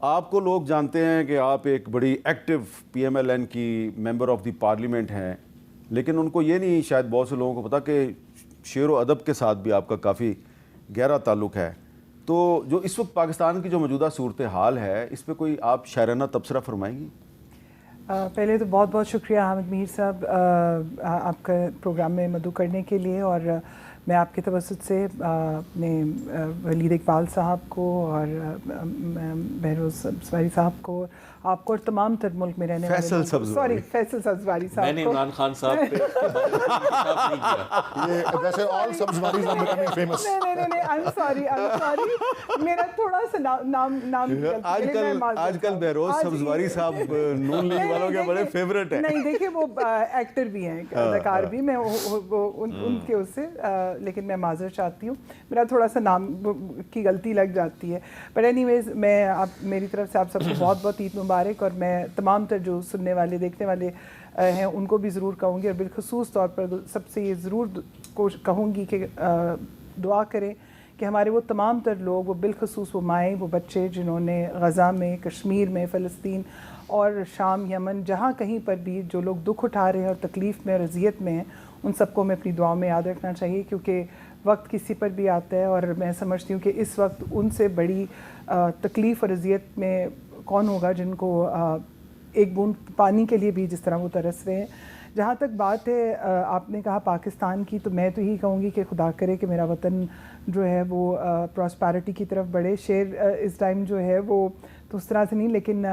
آپ کو لوگ جانتے ہیں کہ آپ ایک بڑی active P M L N کی ممبر آف دی پارلیمنٹ ہیں، لیکن ان کو یہ نہیں شاید بہت سے لوگوں کو پتا کہ شعر و ادب کے ساتھ بھی آپ کا کافی گہرا تعلق ہے. تو جو اس وقت پاکستان کی جو موجودہ صورتحال ہے اس پہ کوئی آپ شاعرانہ تبصرہ فرمائیں گی؟ پہلے تو بہت بہت شکریہ حامد میر صاحب آپ کا پروگرام میں مدعو کرنے کے لیے، اور میں آپ کے توسط سے اپنے ولید اقبال صاحب کو اور بہروز سبزواری صاحب کو، آپ کو اور تمام تر ملک میں رہنے والے فیصل سبزواری صاحب میں نے کو، عمران خان صاحب پہ نہیں کیا. یہ ویسے all Sabzwaris are becoming famous. نہیں I'm sorry میرا تھوڑا سا نام آج کل بہروز سبزواری صاحب نون لیگ والوں کے بڑے فیوریٹ ہیں. نہیں دیکھیے وہ ایکٹر بھی ہیں، اداکار بھی، میں ان کے اس سے، لیکن میں معذرت چاہتی ہوں، میرا تھوڑا سا نام کی غلطی لگ جاتی ہے. بٹ اینی ویز میں میری طرف سے آپ سب کو بہت بہت عید مبارک، اور میں تمام تر جو سننے والے دیکھنے والے ہیں ان کو بھی ضرور کہوں گی، اور بالخصوص طور پر سب سے یہ ضرور کہوں گی کہ دعا کریں کہ ہمارے وہ تمام تر لوگ، وہ بالخصوص وہ مائیں، وہ بچے جنہوں نے غزہ میں، کشمیر میں، فلسطین اور شام، یمن، جہاں کہیں پر بھی جو لوگ دکھ اٹھا رہے ہیں اور تکلیف میں اور اذیت میں ہیں، ان سب کو ہمیں اپنی دعاؤں میں یاد رکھنا چاہیے، کیونکہ وقت کسی پر بھی آتا ہے، اور میں سمجھتی ہوں کہ اس وقت ان سے بڑی تکلیف اور اذیت میں کون ہوگا جن کو ایک بوند پانی کے لیے بھی جس طرح وہ ترس رہے ہیں. جہاں تک بات ہے آپ نے کہا پاکستان کی، تو میں تو یہی کہوں گی کہ خدا کرے کہ میرا وطن جو ہے وہ پراسپیرٹی کی طرف بڑھے. شعر اس ٹائم جو ہے وہ تو اس طرح سے نہیں، لیکن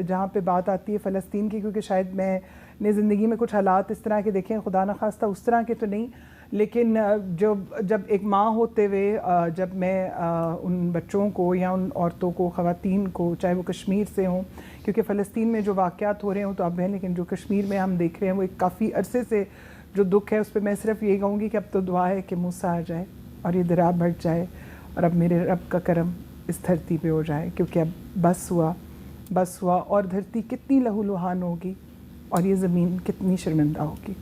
جہاں پہ بات آتی ہے فلسطین کی، کیونکہ شاید میں نے زندگی میں کچھ حالات اس طرح کے دیکھیں، خدا نخواستہ اس طرح کے تو نہیں، لیکن جب ایک ماں ہوتے ہوئے جب میں ان بچوں کو یا ان عورتوں کو، خواتین کو، چاہے وہ کشمیر سے ہوں، کیونکہ فلسطین میں جو واقعات ہو رہے ہوں تو اب ہیں، لیکن جو کشمیر میں ہم دیکھ رہے ہیں وہ ایک کافی عرصے سے جو دکھ ہے، اس پہ میں صرف یہی کہوں گی کہ اب تو دعا ہے کہ موسیٰ آ جائے اور یہ دریا بھٹ جائے، اور اب میرے رب کا کرم اس دھرتی پہ ہو جائے، کیونکہ اب بس ہوا، اور دھرتی کتنی لہو لہان ہوگی اور یہ زمین کتنی شرمندہ ہوگی.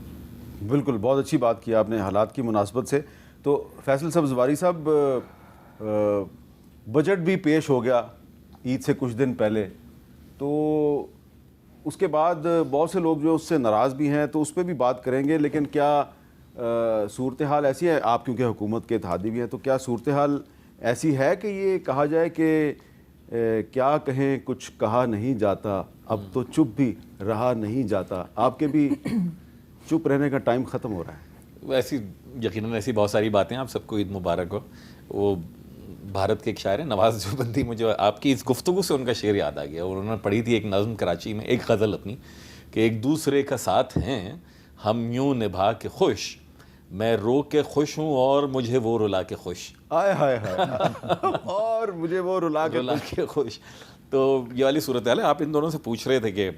بالکل، بہت اچھی بات کی آپ نے حالات کی مناسبت سے. تو فیصل سبزواری صاحب، بجٹ بھی پیش ہو گیا عید سے کچھ دن پہلے، تو اس کے بعد بہت سے لوگ جو اس سے ناراض بھی ہیں، تو اس پہ بھی بات کریں گے. لیکن کیا صورتحال ایسی ہے، آپ کیونکہ حکومت کے اتحادی بھی ہیں، تو کیا صورتحال ایسی ہے کہ یہ کہا جائے کہ کیا کہیں کچھ کہا نہیں جاتا، اب تو چپ بھی رہا نہیں جاتا؟ آپ کے بھی چپ رہنے کا ٹائم ختم ہو رہا ہے. ایسی یقیناً ایسی بہت ساری باتیں. آپ سب کو عید مبارک ہو. وہ بھارت کے ایک شاعر ہیں نواز دیوبندی، مجھے آپ کی اس گفتگو سے ان کا شعر یاد آ گیا. اور انہوں نے پڑھی تھی ایک نظم کراچی میں، ایک غزل اپنی، کہ ایک دوسرے کا ساتھ ہیں ہم یوں نبھا کے خوش، میں رو کے خوش ہوں اور مجھے وہ رلا کے خوش. آئے ہائے ہائے اور مجھے وہ رلا کے خوش. تو یہ والی صورتحال ہے. آپ ان دونوں سے پوچھ رہے تھے کہ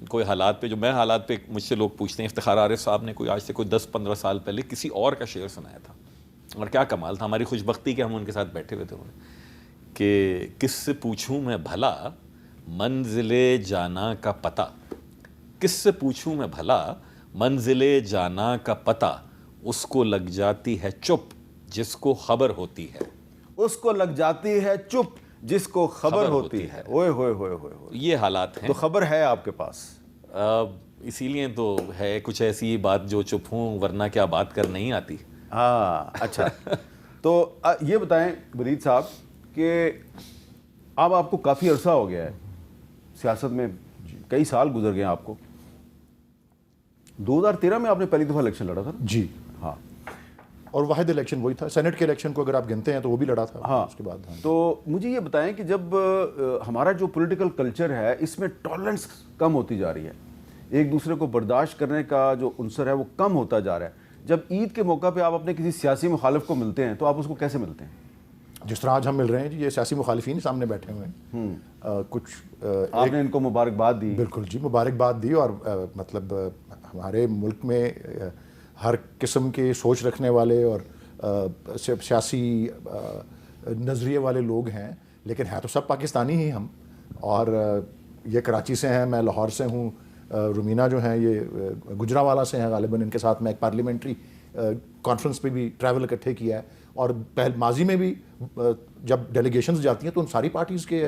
کوئی حالات پہ، جو میں حالات پہ مجھ سے لوگ پوچھتے ہیں. افتخار عارف صاحب نے آج سے کوئی 10-15 سال پہلے کسی اور کا شعر سنایا تھا، اور کیا کمال تھا. ہماری خوش بختی کہ ہم ان کے ساتھ بیٹھے ہوئے تھے. کہ کس سے پوچھوں میں بھلا منزل جانا کا پتہ، کس سے پوچھوں میں بھلا منزل جانا کا پتہ، اس کو لگ جاتی ہے چپ جس کو خبر ہوتی ہے. اس کو لگ جاتی ہے چپ جس کو خبر ہوتی ہے. اوئے ہوئے ہوئے ہوئے. یہ حالات ہیں. تو خبر ہے آپ کے پاس، اسی لیے تو ہے کچھ ایسی بات جو چپ ہوں، ورنہ کیا بات کر نہیں آتی. ہاں اچھا. تو یہ بتائیں ولید صاحب کہ اب آپ کو کافی عرصہ ہو گیا ہے سیاست میں، کئی سال گزر گئے ہیں آپ کو. 2013 میں آپ نے پہلی دفعہ الیکشن لڑا تھا نا؟ جی ہاں. اور واحد الیکشن وہی تھا. سینٹ کے الیکشن کو اگر آپ گنتے ہیں تو وہ بھی لڑا تھا. ہاں اس کے بعد تو مجھے یہ بتائیں کہ جب ہمارا جو پولیٹیکل کلچر ہے اس میں ٹالرنس کم ہوتی جا رہی ہے، ایک دوسرے کو برداشت کرنے کا جو عنصر ہے وہ کم ہوتا جا رہا ہے، جب عید کے موقع پہ آپ اپنے کسی سیاسی مخالف کو ملتے ہیں تو آپ اس کو کیسے ملتے ہیں؟ جس طرح آج ہم مل رہے ہیں جی، یہ سیاسی مخالفین سامنے بیٹھے ہوئے ہیں. کچھ آپ نے ان کو مبارکباد دی؟ بالکل جی، مبارکباد دی. اور مطلب ہمارے ملک میں ہر قسم کے سوچ رکھنے والے اور سیاسی نظریے والے لوگ ہیں، لیکن ہے تو سب پاکستانی ہی ہم. اور یہ کراچی سے ہیں، میں لاہور سے ہوں، رومینہ جو ہیں یہ گجرانوالہ سے ہیں غالباً. ان کے ساتھ میں ایک پارلیمنٹری کانفرنس پہ بھی ٹریول اکٹھے کیا ہے. اور ماضی میں بھی جب ڈیلیگیشنز جاتی ہیں تو ان ساری پارٹیز کے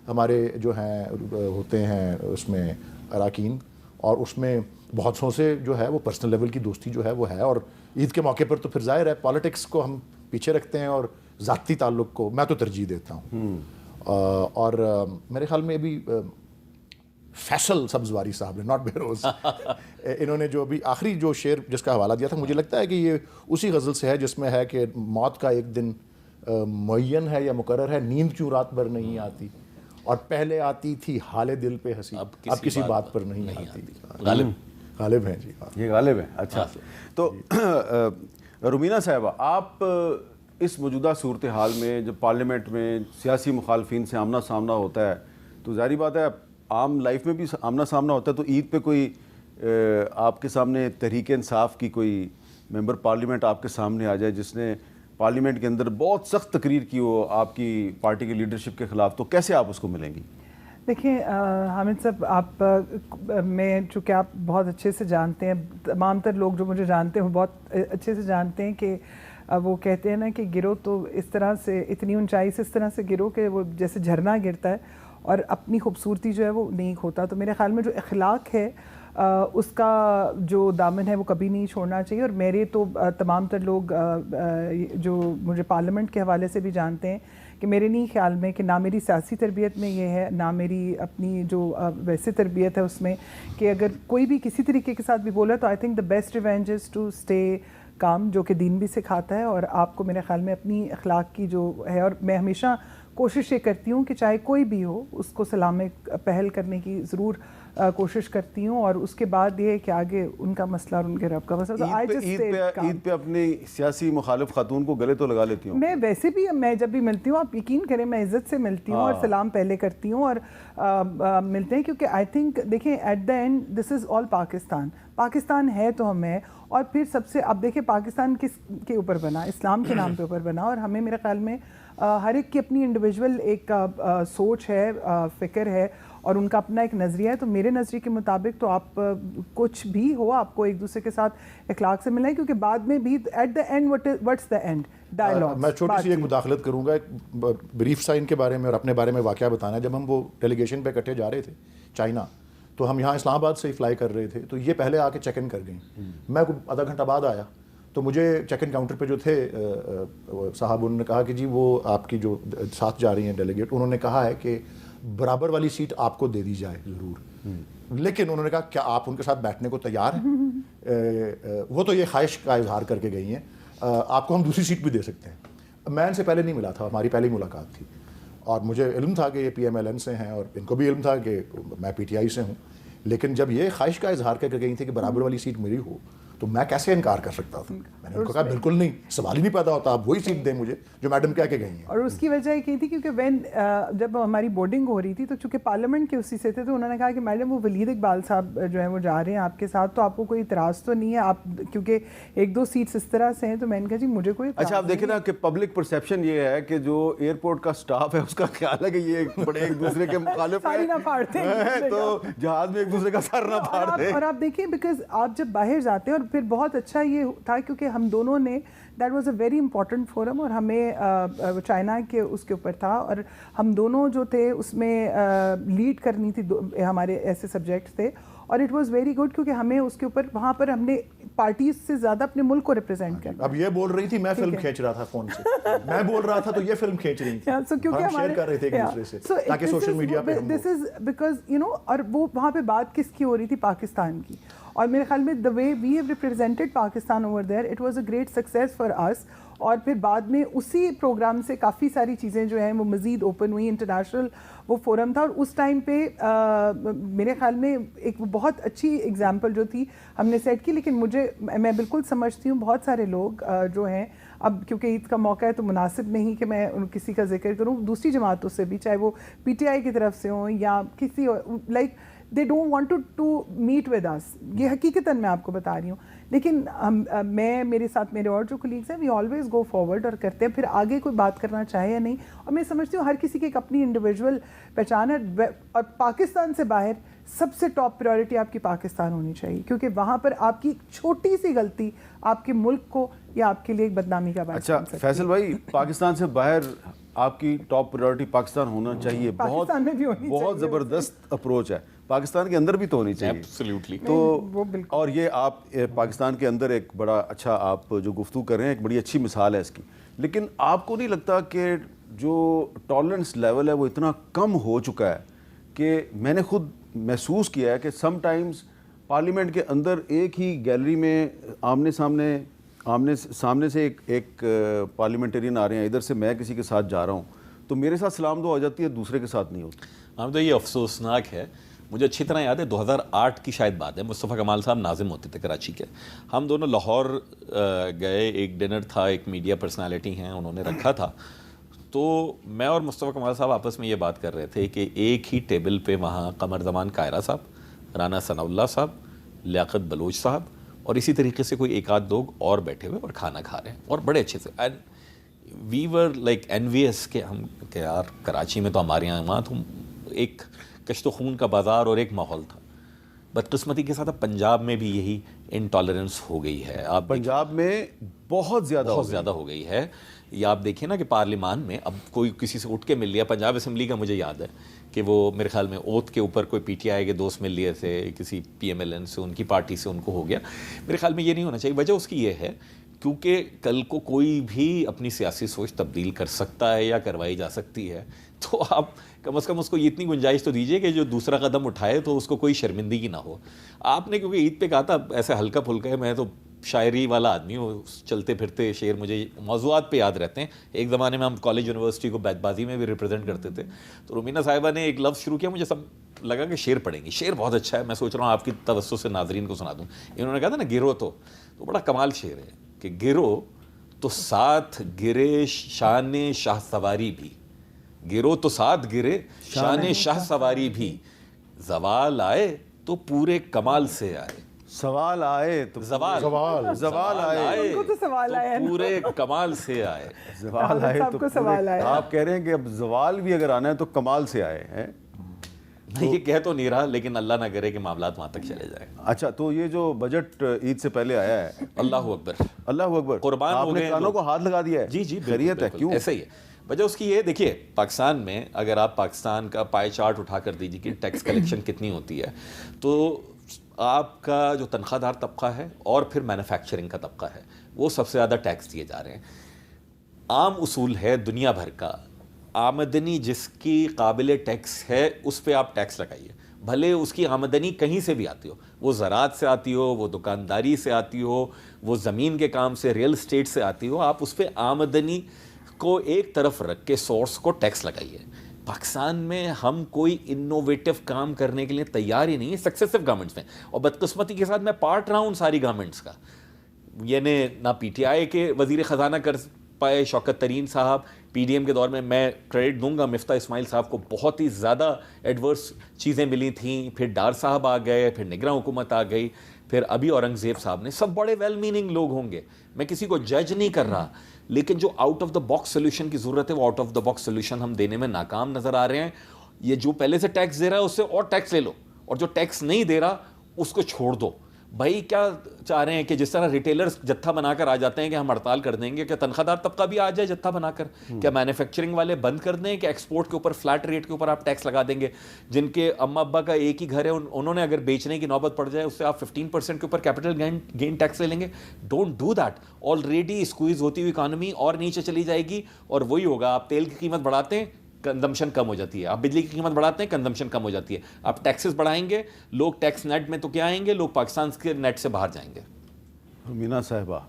ہمارے جو ہیں ہوتے ہیں اس میں اراکین، اور اس میں بہت سو سے جو ہے وہ پرسنل لیول کی دوستی جو ہے وہ ہے، اور عید کے موقع پر تو پھر ظاہر ہے پالیٹکس کو ہم پیچھے رکھتے ہیں اور ذاتی تعلق کو میں تو ترجیح دیتا ہوں۔ اور میرے خیال میں ابھی فیصل سبزواری صاحب نے، ناٹ بہروز، انہوں نے جو ابھی آخری جو شعر جس کا حوالہ دیا تھا، مجھے لگتا ہے کہ یہ اسی غزل سے ہے جس میں ہے کہ موت کا ایک دن معین ہے یا مقرر ہے، نیند کیوں رات بھر نہیں آتی، اور پہلے آتی تھی حال دل پہ ہنسی، اب کسی بات پر نہیں آتی۔ غالب ہیں جی، یہ غالب ہیں۔ اچھا، تو رومینہ صاحبہ، آپ اس موجودہ صورتحال میں جب پارلیمنٹ میں سیاسی مخالفین سے آمنا سامنا ہوتا ہے تو ظاہری بات ہے عام لائف میں بھی آمنا سامنا ہوتا ہے، تو عید پہ کوئی آپ کے سامنے تحریک انصاف کی کوئی ممبر پارلیمنٹ آپ کے سامنے آ جائے جس نے پارلیمنٹ کے اندر بہت سخت تقریر کی ہو آپ کی پارٹی کی لیڈرشپ کے خلاف، تو کیسے آپ اس کو ملیں گی؟ دیکھیں حامد صاحب، آپ میں چونکہ آپ بہت اچھے سے جانتے ہیں، تمام تر لوگ جو مجھے جانتے ہیں وہ بہت اچھے سے جانتے ہیں کہ وہ کہتے ہیں نا کہ گرو تو اس طرح سے اتنی اونچائی سے اس طرح سے گرو کہ وہ جیسے جھرنا گرتا ہے اور اپنی خوبصورتی جو ہے وہ نہیں کھوتا۔ تو میرے خیال میں جو اخلاق ہے اس کا جو دامن ہے وہ کبھی نہیں چھوڑنا چاہیے، اور میرے تو تمام تر لوگ جو مجھے پارلیمنٹ کے حوالے سے بھی جانتے ہیں کہ میرے نہیں خیال میں کہ نہ میری سیاسی تربیت میں یہ ہے، نہ میری اپنی جو ویسے تربیت ہے اس میں، کہ اگر کوئی بھی کسی طریقے کے ساتھ بھی بولا تو I think the best revenge is to stay calm, جو کہ دین بھی سکھاتا ہے، اور آپ کو میرے خیال میں اپنی اخلاق کی جو ہے، اور میں ہمیشہ کوشش یہ کرتی ہوں کہ چاہے کوئی بھی ہو اس کو سلام پہل کرنے کی ضرور کوشش کرتی ہوں، اور اس کے بعد یہ ہے کہ آگے ان کا مسئلہ اور ان کے رب کا مسئلہ۔ عید پہ اپنی سیاسی مخالف خاتون کو گلے تو لگا لیتی ہوں میں، ویسے بھی میں جب بھی ملتی ہوں آپ یقین کریں میں عزت سے ملتی ہوں اور سلام پہلے کرتی ہوں اور ملتے ہیں، کیونکہ آئی تھنک دیکھیں ایٹ دا اینڈ دس از آل پاکستان ہے تو ہم ہے، اور پھر سب سے اب دیکھیں پاکستان کس کے اوپر بنا، اسلام کے نام پہ اوپر بنا، اور ہمیں میرے خیال میں ہر ایک کی اپنی انڈیویجول ایک سوچ ہے، فکر ہے، اور ان کا اپنا ایک نظریہ ہے۔ تو میرے نظریے کے مطابق تو آپ کچھ بھی ہو آپ کو ایک دوسرے کے ساتھ اخلاق سے ملنا ہے، کیونکہ بعد میں بھی at the end what's the end dialogue. میں چھوٹی سی ایک مداخلت کروں گا، ایک بریف سا ان کے بارے میں اور اپنے بارے میں واقعہ بتانا ہے۔ جب ہم وہ ڈیلیگیشن پہ اکٹھے جا رہے تھے چائنا، تو ہم یہاں اسلام آباد سے ہی فلائی کر رہے تھے، تو یہ پہلے آ کے چیک ان کر گئیں، میں آدھا گھنٹہ بعد آیا تو مجھے چیک ان کاؤنٹر پہ جو تھے صاحب، انہوں نے کہا کہ جی وہ آپ کی جو ساتھ جا رہی ہیں ڈیلیگیٹ، انہوں نے کہا ہے کہ برابر والی سیٹ آپ کو دے دی جائے ضرور، لیکن انہوں نے کہا کیا آپ ان کے ساتھ بیٹھنے کو تیار ہیں؟ وہ تو یہ خواہش کا اظہار کر کے گئی ہیں، آپ کو ہم دوسری سیٹ بھی دے سکتے ہیں۔ میں ان سے پہلے نہیں ملا تھا، ہماری پہلی ملاقات تھی، اور مجھے علم تھا کہ یہ پی ایم ایل این سے ہیں، اور ان کو بھی علم تھا کہ میں پی ٹی آئی سے ہوں، لیکن جب یہ خواہش کا اظہار کر کے گئی تھی کہ برابر والی سیٹ میری ہو تو میں کیسے انکار کر سکتا تھا؟ میں نے ان کو کہا بالکل نہیں، سوال ہی نہیں پیدا ہوتا، آپ وہی سیٹ دیں مجھے جو میڈم کہہ کے گئی ہیں۔ اور اس کی وجہ یہ تھی کیونکہ جب ہماری بورڈنگ ہو رہی تھی تو چونکہ پارلیمنٹ کے اسی سے تھے، تو انہوں نے کہا کہ میڈم وہ ولید اقبال صاحب جو ہیں وہ جا رہے ہیں آپ کے ساتھ، تو آپ کو کوئی اعتراض تو نہیں ہے؟ آپ کیونکہ ایک دو سیٹس اس طرح سے ہیں، تو میں نے کہا جی مجھے کوئی اچھا آپ دیکھیں نا کہ پبلک پرسیپشن یہ ہے کہ جو ایئرپورٹ کا سٹاف ہے اس کا خیال ہے کہ یہ بڑے ایک دوسرے کے مخالف ہیں، تو جہاز میں ایک دوسرے کا سر نہ پھاڑ دیں۔ اور آپ دیکھیں بیکاز آپ جب باہر جاتے ہیں، اور پھر بہت اچھا یہ تھا کیونکہ ہم دونوں نے that was a very important forum, اور ہمیں چائنا کے اس کے اوپر تھا، اور ہم دونوں جو تھے اس میں لیڈ کرنی تھی، ہمارے ایسے سبجیکٹس تھے، اور اٹ واز ویری گڈ کیونکہ ہمیں اس کے اوپر وہاں پر ہم نے پارٹیز سے زیادہ اپنے ملک کو ریپرزینٹ کرنا۔ اب یہ بول رہی تھی میں فلم کھینچ رہا تھا فون سے، میں بول رہا تھا تو یہ فلم کھینچ رہی تھی، ہم شیئر کر رہے تھے ایک دوسرے سے تاکہ سوشل میڈیا پہ ہم دس از بیکاز یو نو، اور وہ وہاں پہ بات کس کی ہو رہی تھی؟ پاکستان کی، اور میرے خیال میں the way we have represented Pakistan over there, it was a great success for us۔ اور پھر بعد میں اسی پروگرام سے کافی ساری چیزیں جو ہیں وہ مزید اوپن ہوئی، انٹرنیشنل وہ فورم تھا، اور اس ٹائم پہ میرے خیال میں ایک بہت اچھی ایگزامپل جو تھی ہم نے سیٹ کی۔ لیکن میں بالکل سمجھتی ہوں بہت سارے لوگ جو ہیں، اب کیونکہ عید کا موقع ہے تو مناسب نہیں کہ میں کسی کا ذکر کروں، دوسری جماعتوں سے بھی، چاہے وہ پی ٹی آئی کی طرف سے ہوں یا کسی like they don't want to meet with us، یہ حقیقتاً میں آپ کو بتا رہی ہوں، لیکن میں میرے ساتھ میرے اور جو کولیگز ہیں وی آلویز گو فارورڈ اور کرتے ہیں، پھر آگے کوئی بات کرنا چاہے یا نہیں، اور میں سمجھتی ہوں ہر کسی کی ایک اپنی انڈیویجول پہچان ہے، اور پاکستان سے باہر سب سے ٹاپ پریورٹی آپ کی پاکستان ہونی چاہیے، کیونکہ وہاں پر آپ کی چھوٹی سی غلطی آپ کے ملک کو یا آپ کے لیے ایک بدنامی کا باعث بن سکتی ہے۔ اچھا فیصل بھائی، پاکستان سے باہر آپ کی ٹاپ پریورٹی پاکستان ہونا چاہیے. پاکستان میں بھی ہونی بہت چاہیے. زبردست اپروچ ہے, پاکستان کے اندر بھی تو ہونی چاہیے. ایبسلیوٹلی. تو اور یہ آپ پاکستان کے اندر ایک بڑا اچھا آپ جو گفتگو کر رہے ہیں ایک بڑی اچھی مثال ہے اس کی. لیکن آپ کو نہیں لگتا کہ جو ٹالرنس لیول ہے وہ اتنا کم ہو چکا ہے کہ میں نے خود محسوس کیا ہے کہ سم ٹائمز پارلیمنٹ کے اندر ایک ہی گیلری میں آمنے سامنے سے ایک پارلیمنٹرین آ رہے ہیں, ادھر سے میں کسی کے ساتھ جا رہا ہوں تو میرے ساتھ سلام دعا ہو جاتی ہے, دوسرے کے ساتھ نہیں ہوتی. ہم تو یہ افسوسناک ہے. مجھے اچھی طرح یاد ہے 2008 کی شاید بات ہے, مصطفیٰ کمال صاحب ناظم ہوتے تھے کراچی کے. ہم دونوں لاہور گئے, ایک ڈنر تھا, ایک میڈیا پرسنالٹی ہیں انہوں نے رکھا تھا, تو میں اور مصطفیٰ کمال صاحب آپس میں یہ بات کر رہے تھے کہ ایک ہی ٹیبل پہ وہاں قمر زمان کائرہ صاحب, رانا ثناء اللہ صاحب, لیاقت بلوچ صاحب اور اسی طریقے سے کوئی ایک آدھ لوگ اور بیٹھے ہوئے اور کھانا کھا رہے ہیں اور بڑے اچھے سے. And we were like envious کہ ہم کہ یار کراچی میں تو ہمارے یہاں وہاں تو ایک کشت و خون کا بازار اور ایک ماحول تھا. بدقسمتی کے ساتھ اب پنجاب میں بھی یہی انٹالرنس ہو گئی ہے. آپ پنجاب میں بہت زیادہ ہو گئی ہے. یا آپ دیکھیں نا کہ پارلیمان میں اب کوئی کسی سے اٹھ کے مل لیا. پنجاب اسمبلی کا مجھے یاد ہے کہ وہ میرے خیال میں اوتھ کے اوپر کوئی پی ٹی آئی کے دوست مل لیے تھے کسی پی ایم ایل این سے, ان کی پارٹی سے ان کو ہو گیا. میرے خیال میں یہ نہیں ہونا چاہیے. وجہ اس کی یہ ہے کیونکہ کل کو کوئی بھی اپنی سیاسی سوچ تبدیل کر سکتا ہے یا کروائی جا سکتی ہے, تو آپ کم از کم اس کو اتنی گنجائش تو دیجیے کہ جو دوسرا قدم اٹھائے تو اس کو کوئی شرمندگی نہ ہو. آپ نے کیونکہ عید پہ کہا تھا ایسے ہلکا پھلکا ہے, میں تو شاعری والا آدمی ہوں, چلتے پھرتے شعر مجھے موضوعات پہ یاد رہتے ہیں. ایک زمانے میں ہم کالج یونیورسٹی کو بیت بازی میں بھی ریپرزینٹ کرتے تھے, تو رومینہ صاحبہ نے ایک لفظ شروع کیا, مجھے سب لگا کہ شعر پڑھیں گے. شعر بہت اچھا ہے, میں سوچ رہا ہوں آپ کی توسط سے ناظرین کو سنا دوں. انہوں نے کہا تھا نا گرو تو بڑا کمال شعر ہے کہ گرو تو ساتھ گرے شان شاہ سواری بھی, گرو تو ساتھ گرے شان شاہ سواری بھی, زوال آئے تو پورے کمال سے آئے, سوال آئے تو زوال آئے ان کو تو سوال آیا تو پورے کمال سے آئے. زوال آئے تو سوال آیا. آپ کہہ رہے ہیں کہ اب زوال بھی اگر آنا ہے تو کمال سے آئے ہیں. یہ کہہ تو نہیں رہا, لیکن اللہ نہ کرے کہ معاملات وہاں تک چلے جائیں. اچھا, تو یہ جو بجٹ عید سے پہلے آیا ہے, اللہ اکبر, اللہ اکبر, قربان آپ ہو نے گئے کانوں کو ہاتھ لگا دیا ہے. جی خیریت ہے, کیوں ایسا ہی ہے. وجہ اس کی یہ دیکھیے, پاکستان میں اگر آپ پاکستان کا پائے چارٹ اٹھا کر دیجیے کہ ٹیکس کلیکشن کتنی ہوتی ہے, تو آپ کا جو تنخواہ دار طبقہ ہے اور پھر مینوفیکچرنگ کا طبقہ ہے وہ سب سے زیادہ ٹیکس دیے جا رہے ہیں. عام اصول ہے دنیا بھر کا, آمدنی جس کی قابل ٹیکس ہے اس پہ آپ ٹیکس لگائیے, بھلے اس کی آمدنی کہیں سے بھی آتی ہو, وہ زراعت سے آتی ہو, وہ دکانداری سے آتی ہو, وہ زمین کے کام سے, ریل اسٹیٹ سے آتی ہو, آپ اس پہ آمدنی کو ایک طرف رکھ کے سورس کو ٹیکس لگائیے. پاکستان میں ہم کوئی انوویٹو کام کرنے کے لیے تیار ہی نہیں ہے سکسیسو گورنمنٹس میں, اور بدقسمتی کے ساتھ میں پارٹ رہا ہوں ان ساری گورنمنٹس کا. یعنی نہ پی ٹی آئی کے وزیر خزانہ کر پائے شوکت ترین صاحب, پی ڈی ایم کے دور میں میں کریڈٹ دوں گا مفتاح اسماعیل صاحب کو, بہت ہی زیادہ ایڈورس چیزیں ملی تھیں, پھر ڈار صاحب آ گئے, پھر نگراں حکومت آ گئی, پھر ابھی اورنگزیب صاحب نے, سب بڑے ویل میننگ لوگ ہوں گے, میں کسی کو جج نہیں کر رہا, لیکن جو out of the box solution کی ضرورت ہے وہ out of the box solution ہم دینے میں ناکام نظر آ رہے ہیں. یہ جو پہلے سے ٹیکس دے رہا ہے اس سے اور ٹیکس لے لو, اور جو ٹیکس نہیں دے رہا اس کو چھوڑ دو. بھائی کیا چاہ رہے ہیں کہ جس طرح ریٹیلرز جتھا بنا کر آ جاتے ہیں کہ ہم ہڑتال کر دیں گے, کیا تنخواہ دار طبقہ بھی آ جائے جتھا بنا کر؟ کیا مینوفیکچرنگ والے بند کر دیں کہ ایکسپورٹ کے اوپر فلیٹ ریٹ کے اوپر آپ ٹیکس لگا دیں گے؟ جن کے اماں ابا کا ایک ہی گھر ہے, انہوں نے اگر بیچنے کی نوبت پڑ جائے اس سے آپ 15% کے اوپر کیپٹل گین ٹیکس لے لیں گے. Don't do that. Already squeeze ہوتی ہوئی اکانومی اور نیچے چلی جائے گی, اور وہی ہوگا, آپ تیل کی قیمت بڑھاتے ہیں کنزمپشن کم ہو جاتی ہے, آپ بجلی کی قیمت بڑھاتے ہیں کنزمپشن کم ہو جاتی ہے, آپ ٹیکسز بڑھائیں گے, لوگ ٹیکس نیٹ میں تو کیا آئیں گے, لوگ پاکستان کے نیٹ سے باہر جائیں گے. رومینہ صاحبہ,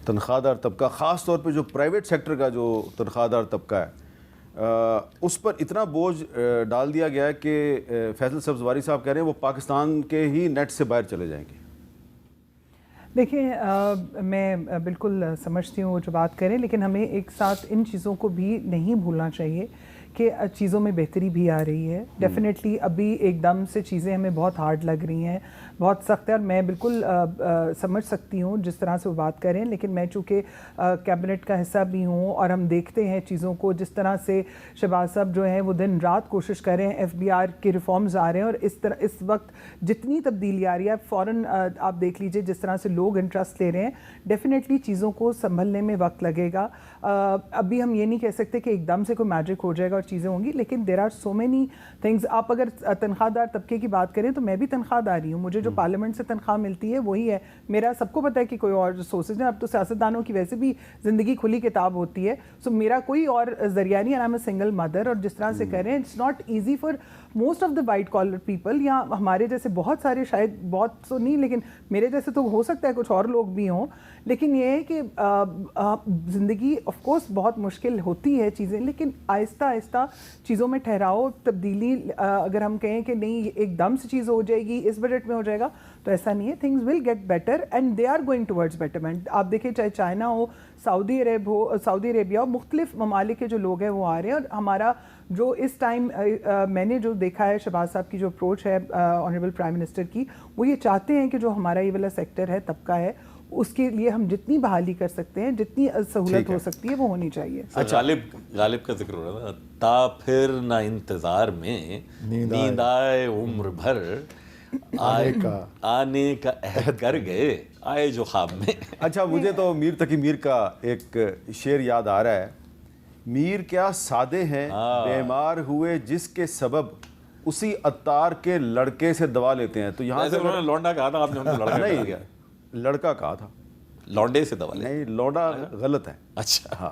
تنخواہ دار طبقہ, خاص طور پہ جو پرائیویٹ سیکٹر کا جو تنخواہ دار طبقہ ہے, اس پر اتنا بوجھ ڈال دیا گیا ہے کہ فیصل سبزواری صاحب کہہ رہے ہیں وہ پاکستان کے ہی نیٹ سے باہر چلے جائیں گے. دیکھیں, میں بالکل سمجھتی ہوں وہ جو بات کریں, لیکن ہمیں ایک ساتھ ان چیزوں کو بھی نہیں بھولنا چاہیے کہ چیزوں میں بہتری بھی آ رہی ہے. ڈیفینیٹلی ابھی ایک دم سے چیزیں ہمیں بہت ہارڈ لگ رہی ہیں, بہت سخت ہے, اور میں بالکل سمجھ سکتی ہوں جس طرح سے وہ بات کریں, لیکن میں چونکہ کیبنٹ کا حصہ بھی ہوں اور ہم دیکھتے ہیں چیزوں کو, جس طرح سے شہباز صاحب جو ہیں وہ دن رات کوشش کر رہے ہیں, ایف بی آر کے ریفارمز آ رہے ہیں, اور اس وقت جتنی تبدیلی آ رہی ہے فوراً آپ دیکھ لیجئے جس طرح سے لوگ انٹرسٹ لے رہے ہیں. ڈیفینیٹلی چیزوں کو سنبھلنے میں وقت لگے گا. ابھی ہم یہ نہیں کہہ سکتے کہ ایک دم سے کوئی میجک ہو جائے گا اور چیزیں ہوں گی, لیکن there are so many things. آپ اگر تنخواہ دار طبقے کی بات کریں تو میں بھی تنخواہ داری ہوں, مجھے جو پارلیمنٹ سے تنخواہ ملتی ہے وہی ہے. میرا سب کو پتہ ہے کہ کوئی اور سورسز ہیں, اب تو سیاستدانوں کی ویسے بھی زندگی کھلی کتاب ہوتی ہے, سو میرا کوئی اور ذریعہ نہیں, I am a single mother. اور جس طرح سے کہہ رہے ہیں it's not easy for most of the white collar people, یا ہمارے جیسے بہت سارے, شاید بہت تو نہیں لیکن میرے جیسے تو ہو سکتا ہے کچھ اور لوگ بھی ہوں, لیکن یہ ہے کہ زندگی آف کورس بہت مشکل ہوتی ہے چیزیں, لیکن آہستہ آہستہ چیزوں میں ٹھہراؤ, تبدیلی. اگر ہم کہیں کہ نہیں ایک دم سے چیز ہو جائے گی اس بجٹ میں ہو جائے گا تو ایسا نہیں ہے. Things will get better and they are going towards betterment. آپ دیکھیں چاہے چائنا ہو, سعودی عربیہ ہو, مختلف ممالک کے جو لوگ ہیں وہ آ رہے ہیں. اور ہمارا جو اس ٹائم میں نے جو دیکھا ہے شہباز صاحب کی جو اپروچ ہے آنریبل پرائم منسٹر کی, وہ یہ چاہتے ہیں کہ جو ہمارا یہ والا سیکٹر ہے, طبقہ ہے, اس کے لیے ہم جتنی بحالی کر سکتے ہیں, جتنی سہولت ہو سکتی ہے وہ ہونی چاہیے. غالب کا ذکر ہو رہا تھا, تا پھر نہ انتظار میں نیند آئے عمر بھر, آنے کا عہد کر گئے آئے جو خواب میں. اچھا, مجھے تو میر تقی میر کا ایک شعر یاد آ رہا ہے. میر کیا سادے ہیں بیمار ہوئے جس کے سبب اسی عطار کے لڑکے سے دوا لیتے ہیں. تو یہاں سے انہوں نے لونڈا کہا تھا, آپ نے لڑکا نہیں کیا, لڑکا کہا تھا, لونڈے سے دوا نہیں, لونڈا غلط ہے. اچھا ہاں,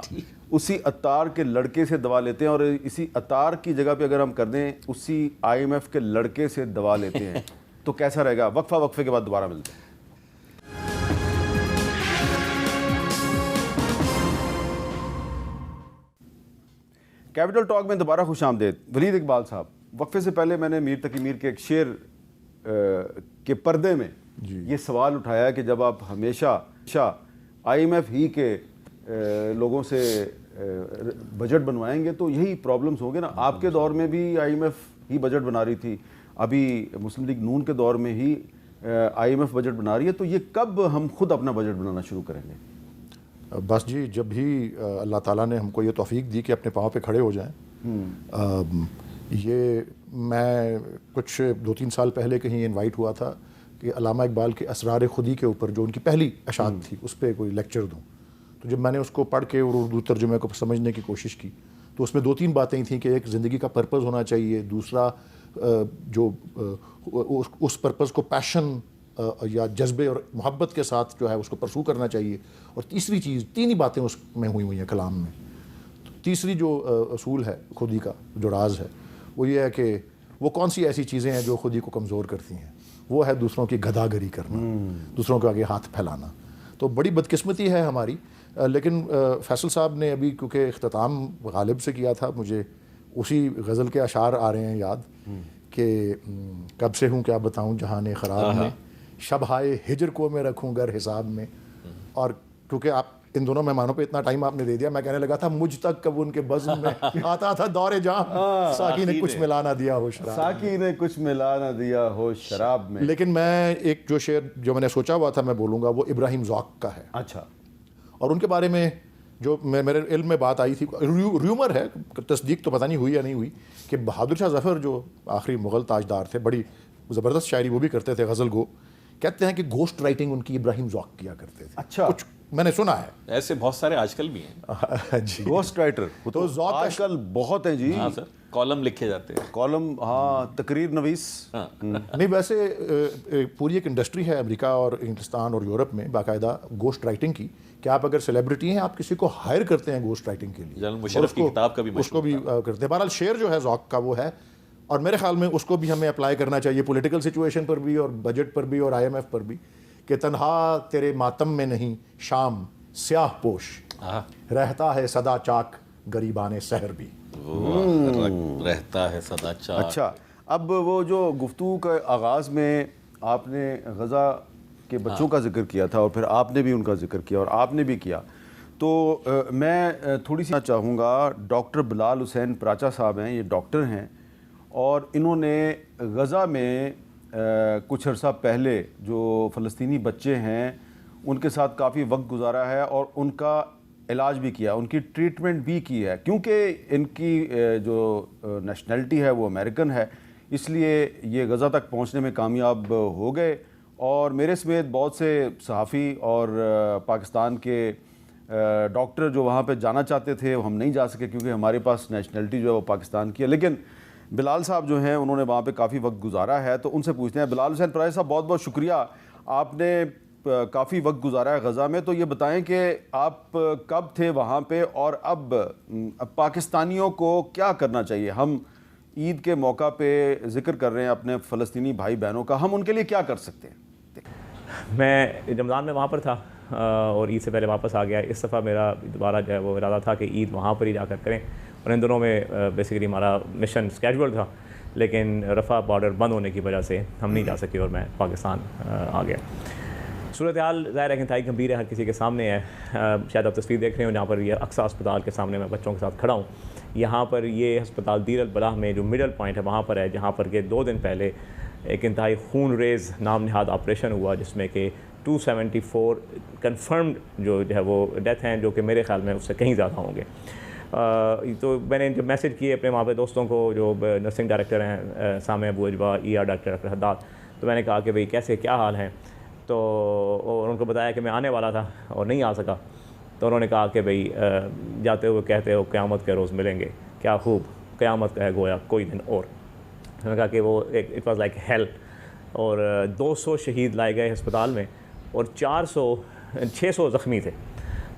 اسی عطار کے لڑکے سے دوا لیتے ہیں, اور اسی عطار کی جگہ پہ اگر ہم کر دیں اسی آئی ایم ایف کے لڑکے سے دوا لیتے ہیں تو کیسا رہے گا. وقفے کے بعد دوبارہ ملتے ہیں. کیپٹل ٹاک میں دوبارہ خوش آمدید. ولید اقبال صاحب, وقفے سے پہلے میں نے میر تقی میر کے ایک شعر کے پردے میں یہ سوال اٹھایا کہ جب آپ ہمیشہ آئی ایم ایف ہی کے لوگوں سے بجٹ بنوائیں گے تو یہی پرابلمز ہوں گے نا. آپ کے دور میں بھی I am if he budget بنا رہی تھی, ابھی مسلم لیگ نون کے دور میں ہی آئی ایم ایف بجٹ بنا رہی ہے, تو یہ کب ہم خود اپنا بجٹ بنانا شروع کریں گے؟ بس جی, جب بھی اللہ تعالیٰ نے ہم کو یہ توفیق دی کہ اپنے پاؤں پہ کھڑے ہو جائیں. یہ میں کچھ 2-3 سال پہلے کہیں انوائٹ ہوا تھا کہ علامہ اقبال کے اسرار خودی کے اوپر جو ان کی پہلی اشاعت تھی اس پہ کوئی لیکچر دوں. تو جب میں نے اس کو پڑھ کے اور اردو ترجمے کو سمجھنے کی کوشش کی تو اس میں 2-3 باتیں تھیں کہ ایک زندگی کا پرپز ہونا چاہیے, دوسرا جو اس پرپز کو پیشن یا جذبے اور محبت کے ساتھ جو ہے اس کو پرسو کرنا چاہیے, اور تیسری چیز, 3 ہی باتیں اس میں ہوئی ہیں کلام میں. تیسری جو اصول ہے خودی کا, جو راز ہے, وہ یہ ہے کہ وہ کون سی ایسی چیزیں ہیں جو خودی کو کمزور کرتی ہیں. وہ ہے دوسروں کی گداگری کرنا, دوسروں کے آگے ہاتھ پھیلانا. تو بڑی بدقسمتی ہے ہماری. لیکن فیصل صاحب نے ابھی کیونکہ اختتام غالب سے کیا تھا, مجھے اسی غزل کے اشعار آ رہے ہیں یاد کہ کب سے ہوں کیا بتاؤں جہان خراب میں, شب ہائے ہجر کو میں رکھوں گر حساب میں. اور کیونکہ آپ ان دونوں مہمانوں پہ اتنا ٹائم آپ نے دے دیا, میں کہنے لگا تھا مجھ تک کب ان کے بزم میں آتا تھا دور جام, ساقی نے کچھ ملا نہ دیا ہو شراب, ساقی نے کچھ ملا نہ دیا ہو شراب میں. لیکن میں ایک جو شعر جو میں نے سوچا ہوا تھا میں بولوں گا وہ ابراہیم ذوق کا ہے. اچھا, اور ان کے بارے میں جو میرے علم میں بات آئی تھی, ریومر ہے, تصدیق تو پتہ نہیں ہوئی یا نہیں ہوئی, کہ بہادر شاہ ظفر جو آخری مغل تاجدار تھے, بڑی زبردست شاعری وہ بھی کرتے تھے, غزل گو, کہتے ہیں کہ گوسٹ رائٹنگ ان کی ابراہیم ذوق کیا کرتے تھے. اچھا, کچھ میں نے سنا ہے, ایسے بہت سارے آج کل بھی ہیں. جی, گوسٹ رائٹر تو ذوق آج کل بہت ہیں جی. ہاں سر, کالم لکھے جاتے ہیں, کالم, ہاں, تقریر نویس. نہیں, ویسے پوری ایک انڈسٹری ہے امریکہ اور انگلستان اور یورپ میں باقاعدہ گوسٹ رائٹنگ کی, کہ آپ اگر سیلیبریٹی ہیں آپ کسی کو ہائر کرتے ہیں گوسٹ رائٹنگ کے لیے, جنرل مشرف کی کتاب کا بھی اس کو بھی کرتے ہیں. بہرحال شعر جو ہے ذوق کا وہ ہے, اور میرے خیال میں اس کو بھی ہمیں اپلائی کرنا چاہیے پولیٹیکل سچویشن پر بھی اور بجٹ پر بھی اور آئی ایم ایف پر بھی, کہ تنہا تیرے ماتم میں نہیں شام سیاہ پوش, رہتا ہے صدا چاک گریبان سحر بھی. رہتا ہے صدا چاک. اچھا, اب وہ جو گفتگو کا آغاز میں آپ نے غزہ کے بچوں کا ذکر کیا تھا اور پھر آپ نے بھی ان کا ذکر کیا اور آپ نے بھی کیا, تو میں تھوڑی سی چاہوں گا، ڈاکٹر بلال حسین پراچا صاحب ہیں، یہ ڈاکٹر ہیں اور انہوں نے غزہ میں کچھ عرصہ پہلے جو فلسطینی بچے ہیں ان کے ساتھ کافی وقت گزارا ہے اور ان کا علاج بھی کیا، ان کی ٹریٹمنٹ بھی کی ہے، کیونکہ ان کی جو نیشنلٹی ہے وہ امریکن ہے، اس لیے یہ غزہ تک پہنچنے میں کامیاب ہو گئے۔ اور میرے سمیت بہت سے صحافی اور پاکستان کے ڈاکٹر جو وہاں پہ جانا چاہتے تھے وہ ہم نہیں جا سکے کیونکہ ہمارے پاس نیشنلٹی جو ہے وہ پاکستان کی ہے، لیکن بلال صاحب جو ہیں انہوں نے وہاں پہ کافی وقت گزارا ہے، تو ان سے پوچھتے ہیں۔ بلال حسین پراچا صاحب، بہت بہت شکریہ، آپ نے کافی وقت گزارا ہے غزہ میں، تو یہ بتائیں کہ آپ کب تھے وہاں پہ اور اب پاکستانیوں کو کیا کرنا چاہیے؟ ہم عید کے موقع پہ ذکر کر رہے ہیں اپنے فلسطینی بھائی بہنوں کا، ہم ان کے لیے کیا کر سکتے ہیں؟ میں رمضان میں وہاں پر تھا اور عید سے پہلے واپس آ گیا۔ اس دفعہ میرا دوبارہ جو ہے وہ ارادہ تھا کہ عید وہاں پر ہی جا کر کریں، اور ان دنوں میں بیسیکلی ہمارا مشن اسکیجول تھا، لیکن رفح بارڈر بند ہونے کی وجہ سے ہم نہیں جا سکے اور میں پاکستان آ گیا۔ صورتحال ظاہر ہے کہ انتہائی گمبھیر ہے، ہر کسی کے سامنے ہے۔ شاید آپ تصویر دیکھ رہے ہوں جہاں پر یہ اقصیٰ اسپتال کے سامنے میں بچوں کے ساتھ کھڑا ہوں۔ یہاں پر یہ ہسپتال دیر البلاح میں جو مڈل پوائنٹ ہے وہاں پر ہے، جہاں پر کہ 2 دن پہلے ایک انتہائی خون ریز نام نہاد آپریشن ہوا، جس میں کہ 274 کنفرمڈ جو ہے وہ ڈیتھ ہیں، جو کہ میرے خیال میں اس سے کہیں زیادہ ہوں گے۔ تو میں نے جب میسج کیے اپنے وہاں پہ دوستوں کو جو نرسنگ ڈائریکٹر ہیں، سامع ابو اجوا، ڈاکٹر ڈاکٹر حداد، تو میں نے کہا کہ بھئی کیسے کیا حال ہیں، تو اور ان کو بتایا کہ میں آنے والا تھا اور نہیں آ سکا، تو انہوں نے کہا کہ بھئی جاتے ہوئے کہتے ہو قیامت کے روز ملیں گے، کیا خوب قیامت کا ہے گویا کوئی دن اور۔ انہوں نے کہا کہ وہ اٹ واز لائک ہیل، اور 200 شہید لائے گئے ہسپتال میں اور 600 زخمی تھے،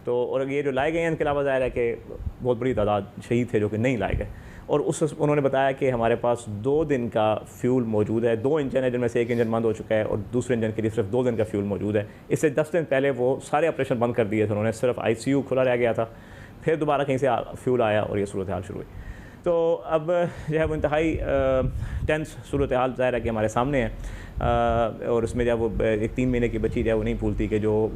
تو اور یہ جو لائے گئے ہیں ان کے علاوہ ظاہر ہے کہ بہت بڑی تعداد شہید تھے جو کہ نہیں لائے گئے۔ اور انہوں نے بتایا کہ ہمارے پاس 2 دن کا فیول موجود ہے، 2 انجن ہے جن میں سے ایک انجن بند ہو چکا ہے اور دوسرے انجن کے لیے صرف 2 دن کا فیول موجود ہے۔ اس سے 10 دن پہلے وہ سارے آپریشن بند کر دیے تھے انہوں نے، صرف ICU کھلا رہ گیا تھا، پھر دوبارہ کہیں سے فیول آیا اور یہ صورتحال شروع ہوئی۔ تو اب جو ہے وہ انتہائی ٹینس صورتحال ظاہر ہے کہ ہمارے سامنے ہے، اور اس میں جو ہے وہ ایک 3 مہینے کی بچی جو ہے وہ نہیں بھولتی کہ جو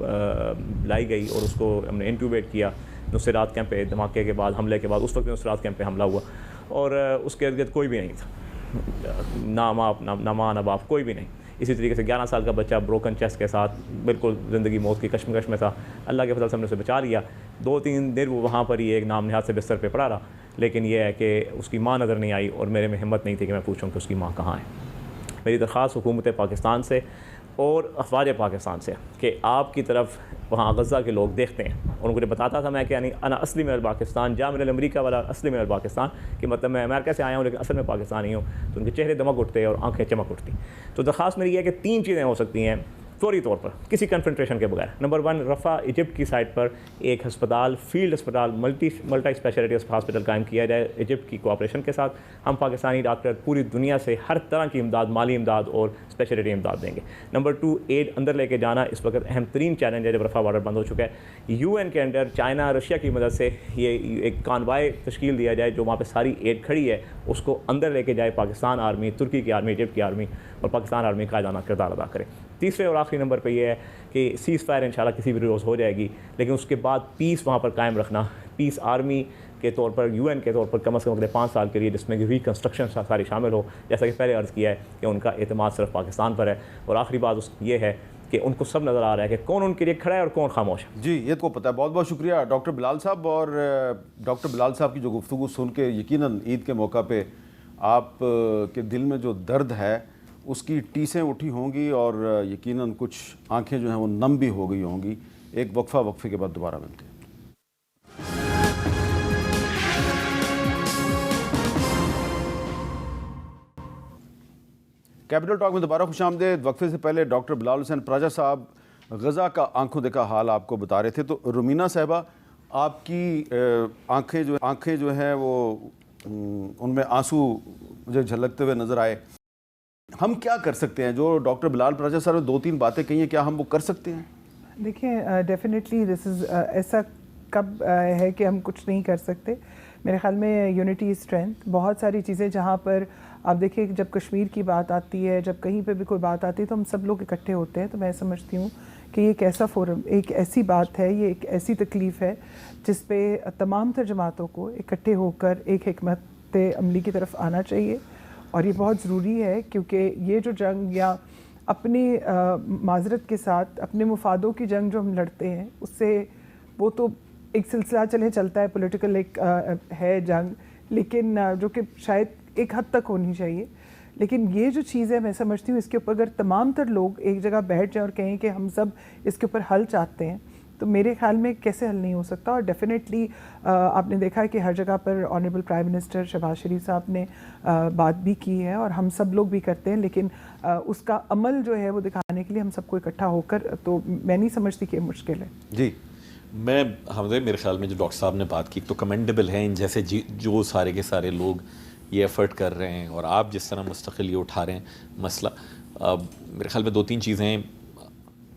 لائی گئی اور اس کو ہم نے انٹیوبیٹ کیا نصرات کیمپ پہ، دھماکے کے بعد، حملے کے بعد، اس وقت نصرات کیمپ پہ حملہ ہوا اور اس کے ارد گرد کوئی بھی نہیں تھا، نہ باپ نہ ماں نہ باپ، کوئی بھی نہیں۔ اسی طریقے سے 11 سال کا بچہ بروکن چیسٹ کے ساتھ بالکل زندگی موت کی کشمکش میں تھا، اللہ کے فضل سے ہم نے اسے بچا لیا۔ 2-3 دن وہ وہاں پر ہی ایک نام نہاد سے بستر پہ پڑا رہا، لیکن یہ ہے کہ اس کی ماں نظر نہیں آئی اور میرے میں ہمت نہیں تھی کہ میں پوچھوں کہ اس کی ماں کہاں ہے۔ میری درخواست حکومت پاکستان سے اور افواج پاکستان سے کہ آپ کی طرف وہاں غزہ کے لوگ دیکھتے ہیں، اور ان کو بتاتا تھا میں کہ یعنی انا اصلی من الپاکستان جا من الامریکہ والا اصلی من الپاکستان، کہ مطلب میں امریکہ سے آیا ہوں لیکن اصل میں پاکستانی ہوں، تو ان کے چہرے دمک اٹھتے اور آنکھیں چمک اٹھتی۔ تو درخواست میری یہ ہے کہ 3 چیزیں ہو سکتی ہیں فوری طور پر کسی کنفرنٹریشن کے بغیر۔ نمبر 1، رفح ایجپٹ کی سائٹ پر ایک ہسپتال، فیلڈ ہسپتال، ملٹی اسپیشلٹی ہاسپٹل قائم کیا جائے ایجپٹ کی کوآپریشن کے ساتھ۔ ہم پاکستانی ڈاکٹر پوری دنیا سے ہر طرح کی امداد، مالی امداد اور اسپیشلٹی امداد دیں گے۔ نمبر 2، ایڈ اندر لے کے جانا اس وقت اہم ترین چیلنج ہے جب رفح بارڈر بند ہو چکا ہے۔ UN کے انڈر چائنا، رشیا کی مدد سے یہ ایک کانوائے تشکیل دیا جائے جو وہاں پہ ساری ایڈ کھڑی ہے، اس کو اندر لے کے جائے پاکستان آرمی، ترکی کی آرمی، ایجپٹ کی آرمی، اور پاکستان آرمی قائدانہ کردار ادا کرے۔ تیسرے اور آخری نمبر پہ یہ ہے کہ سیز فائر انشاءاللہ کسی بھی روز ہو جائے گی، لیکن اس کے بعد پیس وہاں پر قائم رکھنا، پیس آرمی کے طور پر، UN کے طور پر کم از کم اگلے 5 سال کے لیے، جس میں ریکنسٹرکشن ساری شامل ہو، جیسا کہ پہلے عرض کیا ہے کہ ان کا اعتماد صرف پاکستان پر ہے۔ اور آخری بات یہ ہے کہ ان کو سب نظر آ رہا ہے کہ کون ان کے لیے کھڑا ہے اور کون خاموش ہے۔ جی، یہ تو پتہ ہے۔ بہت بہت شکریہ ڈاکٹر بلال صاحب، اور ڈاکٹر بلال صاحب کی جو گفتگو سن کے یقیناً عید کے موقع پہ آپ کے دل میں جو درد ہے اس کی ٹیسیں اٹھی ہوں گی، اور یقیناً کچھ آنکھیں جو ہیں وہ نم بھی ہو گئی ہوں گی۔ ایک وقفے کے بعد دوبارہ ملتے ہیں۔ کیپٹل ٹاک میں دوبارہ خوش آمدید۔ وقفے سے پہلے ڈاکٹر بلال حسین پراچا صاحب غزہ کا آنکھوں دیکھا حال آپ کو بتا رہے تھے، تو رومینہ صاحبہ، آپ کی آنکھیں جو ہیں وہ ان میں آنسو مجھے جھلکتے ہوئے نظر آئے۔ ہم کیا کر سکتے ہیں؟ جو ڈاکٹر بلال پراچا صاحب نے 2-3 باتیں کہی ہیں، کیا ہم وہ کر سکتے ہیں؟ دیکھیں، ڈیفینیٹلی دس از ایسا کب ہے کہ ہم کچھ نہیں کر سکتے۔ میرے خیال میں یونٹی اسٹرینتھ، بہت ساری چیزیں جہاں پر آپ دیکھیں جب کشمیر کی بات آتی ہے, جب کہیں پہ بھی کوئی بات آتی ہے تو ہم سب لوگ اکٹھے ہوتے ہیں. تو میں سمجھتی ہوں کہ یہ ایک ایسا فورم, ایک ایسی بات ہے, یہ ایک ایسی تکلیف ہے جس پہ تمام تر جماعتوں کو اکٹھے ہو کر ایک حکمت عملی کی طرف آنا چاہیے. اور یہ بہت ضروری ہے کیونکہ یہ جو جنگ یا اپنی معذرت کے ساتھ اپنے مفادوں کی جنگ جو ہم لڑتے ہیں, اس سے وہ تو ایک سلسلہ چلتا ہے, پولیٹیکل ایک ہے جنگ, لیکن جو کہ شاید ایک حد تک ہونی چاہیے. لیکن یہ جو چیز ہے میں سمجھتی ہوں اس کے اوپر اگر تمام تر لوگ ایک جگہ بیٹھ جائیں اور کہیں کہ ہم سب اس کے اوپر حل چاہتے ہیں, تو میرے خیال میں کیسے حل نہیں ہو سکتا. اور ڈیفینیٹلی آپ نے دیکھا ہے کہ ہر جگہ پر آنریبل پرائم منسٹر شہباز شریف صاحب نے بات بھی کی ہے اور ہم سب لوگ بھی کرتے ہیں, لیکن اس کا عمل جو ہے وہ دکھانے کے لیے ہم سب کو اکٹھا ہو کر, تو میں نہیں سمجھتی کہ یہ مشکل ہے. جی میں حمزہ میرے خیال میں جو ڈاکٹر صاحب نے بات کی تو کمینڈیبل ہے, ان جیسے جو سارے کے سارے لوگ یہ ایفرٹ کر رہے ہیں اور آپ جس طرح مستقل یہ اٹھا رہے ہیں مسئلہ. میرے خیال میں 2-3 چیزیں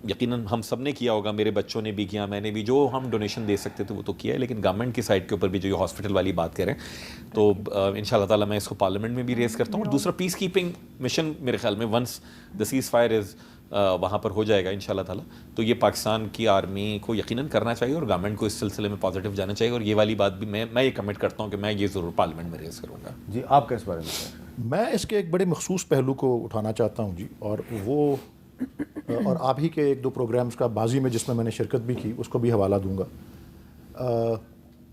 یقیناً ہم سب نے کیا ہوگا, میرے بچوں نے بھی کیا, میں نے بھی, جو ہم ڈونیشن دے سکتے تھے وہ تو کیا ہے, لیکن گورنمنٹ کی سائڈ کے اوپر بھی جو یہ ہاسپٹل والی بات کر رہے ہیں تو ان شاء اللہ تعالیٰ میں اس کو پارلیمنٹ میں بھی ریز کرتا ہوں. اور دوسرا پیس کیپنگ مشن میرے خیال میں once the ceasefire is وہاں پر ہو جائے گا ان شاء اللہ تعالیٰ, تو یہ پاکستان کی آرمی کو یقیناً کرنا چاہیے اور گورنمنٹ کو اس سلسلے میں پازیٹیو جانا چاہیے. اور یہ والی بات بھی میں یہ کمٹ کرتا ہوں کہ میں یہ ضرور پارلیمنٹ میں ریز کروں گا. جی آپ کس بارے میں؟ میں اس کے ایک بڑے مخصوص پہلو کو اٹھانا چاہتا ہوں جی, اور وہ اور آپ ہی کے 1-2 پروگرامز کا بازی میں جس میں نے شرکت بھی کی اس کو بھی حوالہ دوں گا.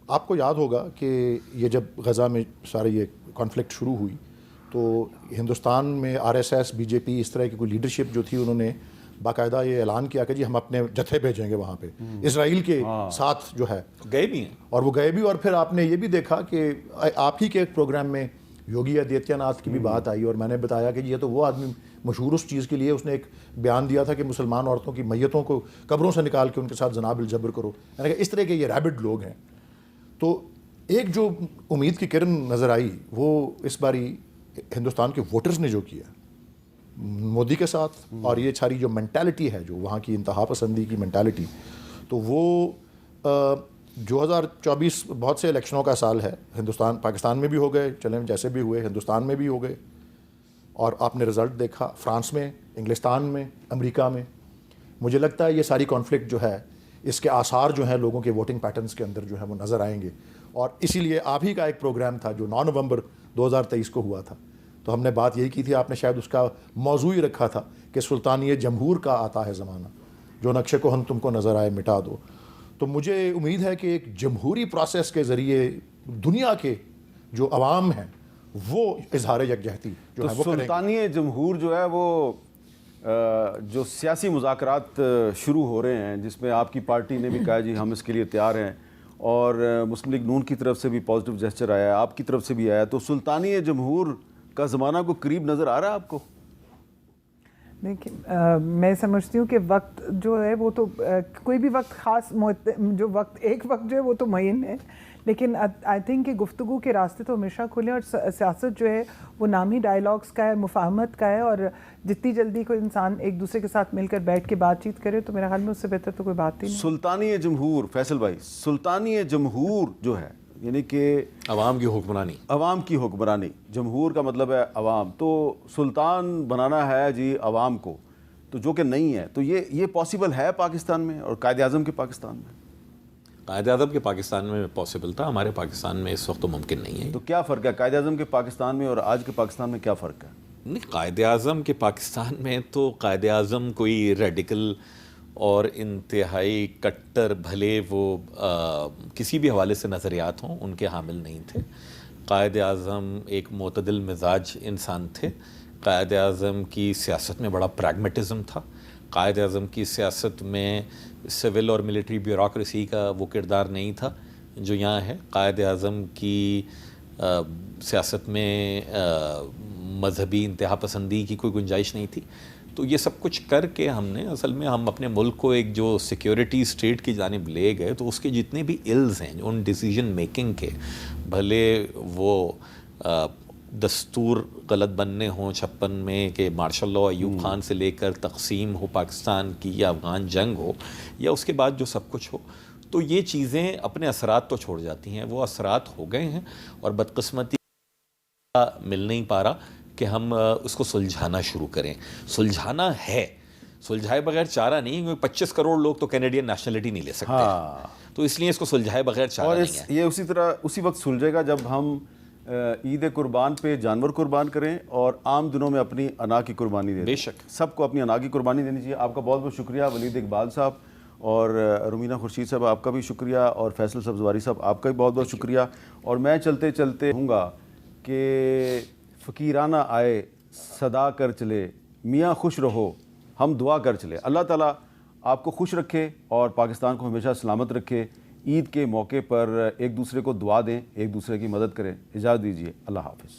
آپ کو یاد ہوگا کہ یہ جب غزہ میں سارے یہ کانفلکٹ شروع ہوئی تو ہندوستان میں RSS BJP اس طرح کی کوئی لیڈرشپ جو تھی, انہوں نے باقاعدہ یہ اعلان کیا کہ جی ہم اپنے جتھے بھیجیں گے وہاں پہ اسرائیل کے ساتھ جو ہے, گئے بھی ہیں اور وہ گئے بھی. اور پھر آپ نے یہ بھی دیکھا کہ آپ ہی کے ایک پروگرام میں یوگی آدتیہ ناتھ کی بھی بات آئی اور میں نے بتایا کہ یہ تو وہ آدمی مشہور اس چیز کے لیے, اس نے ایک بیان دیا تھا کہ مسلمان عورتوں کی میتوں کو قبروں سے نکال کے ان کے ساتھ جناب الجبر کرو. میں نے کہا اس طرح کے یہ ریبڈ لوگ ہیں. تو ایک جو امید کی کرن نظر آئی وہ اس باری ہندوستان کے ووٹرز نے جو کیا مودی کے ساتھ, اور یہ ساری جو مینٹالٹی ہے جو وہاں کی انتہا پسندی کی مینٹالٹی, تو وہ 2024 بہت سے الیکشنوں کا سال ہے. پاکستان میں بھی ہو گئے, چلیں جیسے بھی ہوئے, ہندوستان میں بھی ہو گئے, اور آپ نے رزلٹ دیکھا فرانس میں, انگلستان میں, امریکہ میں. مجھے لگتا ہے یہ ساری کانفلکٹ جو ہے اس کے آثار جو ہیں لوگوں کے ووٹنگ پیٹرنز کے اندر جو ہے وہ نظر آئیں گے. اور اسی لیے آپ ہی کا ایک پروگرام تھا جو 9 نومبر 2023 کو ہوا تھا, تو ہم نے بات یہی کی تھی, آپ نے شاید اس کا موضوع ہی رکھا تھا کہ سلطانی جمہور کا آتا ہے زمانہ, جو نقشے کو ہم تم کو نظر آئے مٹا دو. تو مجھے امید ہے کہ ایک جمہوری پروسیس کے ذریعے دنیا کے جو عوام ہیں وہ اظہار یکجہتی جو ہے وہ کریں. سلطانی جمہور جو ہے وہ جو سیاسی مذاکرات شروع ہو رہے ہیں جس میں آپ کی پارٹی نے بھی کہا جی ہم اس کے لیے تیار ہیں, اور مسلم لیگ نون کی طرف سے بھی پازیٹیو جیسچر آیا ہے, آپ کی طرف سے بھی آیا, تو سلطانی جمہور کا زمانہ کو قریب نظر آ رہا ہے آپ کو؟ دیکھیں میں سمجھتی ہوں کہ وقت جو ہے وہ تو کوئی بھی وقت خاص جو وقت ایک وقت جو ہے وہ تو معین ہے, لیکن آئی تھنک کہ گفتگو کے راستے تو ہمیشہ کھلیں, اور سیاست جو ہے وہ نام ہی ڈائلاگس کا ہے, مفاہمت کا ہے, اور جتنی جلدی کوئی انسان ایک دوسرے کے ساتھ مل کر بیٹھ کے بات چیت کرے تو میرے خیال میں اس سے بہتر تو کوئی بات ہی نہیں. سلطانی جمہور, فیصل بھائی, سلطانی جمہور جو ہے یعنی کہ عوام کی حکمرانی, عوام کی حکمرانی, جمہور کا مطلب ہے عوام, تو سلطان بنانا ہے جی عوام کو, تو جو کہ نہیں ہے, تو یہ پاسبل ہے پاکستان میں اور قائد اعظم کے پاکستان میں؟ قائد اعظم کے پاکستان میں پاسبل تھا, ہمارے پاکستان میں اس وقت تو ممکن نہیں ہے. تو کیا فرق ہے قائد اعظم کے پاکستان میں اور آج کے پاکستان میں, کیا فرق ہے؟ نہیں, قائد اعظم کے پاکستان میں تو قائد اعظم کوئی ریڈیکل اور انتہائی کٹر بھلے وہ کسی بھی حوالے سے نظریات ہوں ان کے حامل نہیں تھے. قائد اعظم ایک معتدل مزاج انسان تھے. قائد اعظم کی سیاست میں بڑا پریگمیٹزم تھا. قائد اعظم کی سیاست میں سول اور ملٹری بیوروکریسی کا وہ کردار نہیں تھا جو یہاں ہے. قائد اعظم کی سیاست میں مذہبی انتہا پسندی کی کوئی گنجائش نہیں تھی. تو یہ سب کچھ کر کے ہم نے اصل میں ہم اپنے ملک کو ایک جو سیکیورٹی اسٹیٹ کی جانب لے گئے, تو اس کے جتنے بھی ایلز ہیں ان ڈیسیجن میکنگ کے, بھلے وہ دستور غلط بننے ہوں 56 میں کہ مارشل لاء ایوب خان سے لے کر تقسیم ہو پاکستان کی, یا افغان جنگ ہو, یا اس کے بعد جو سب کچھ ہو, تو یہ چیزیں اپنے اثرات تو چھوڑ جاتی ہیں. وہ اثرات ہو گئے ہیں اور بدقسمتی مل نہیں پا رہا کہ ہم اس کو سلجھانا شروع کریں. سلجھانا ہے, سلجھائے بغیر چارہ نہیں, کیونکہ 25 کروڑ لوگ تو کینیڈین نیشنلٹی نہیں لے سکتے, تو اس لیے اس کو سلجھائے بغیر چارہ اور نہیں ہے. یہ اسی طرح اسی وقت سلجھے گا جب ہم عید قربان پہ جانور قربان کریں اور عام دنوں میں اپنی انا کی قربانی دیں. بے شک سب کو اپنی انا کی قربانی دینی چاہیے. آپ کا بہت بہت شکریہ ولید اقبال صاحب, اور رومینہ خورشید صاحب آپ کا بھی شکریہ, اور فیصل سبزواری صاحب آپ کا بھی بہت بہت شکریہ. اور میں چلتے چلتے ہوں گا کہ فقیرانہ آئے صدا کر چلے, میاں خوش رہو ہم دعا کر چلے. اللہ تعالیٰ آپ کو خوش رکھے اور پاکستان کو ہمیشہ سلامت رکھے. عید کے موقع پر ایک دوسرے کو دعا دیں, ایک دوسرے کی مدد کریں. اجازت دیجیے, اللہ حافظ.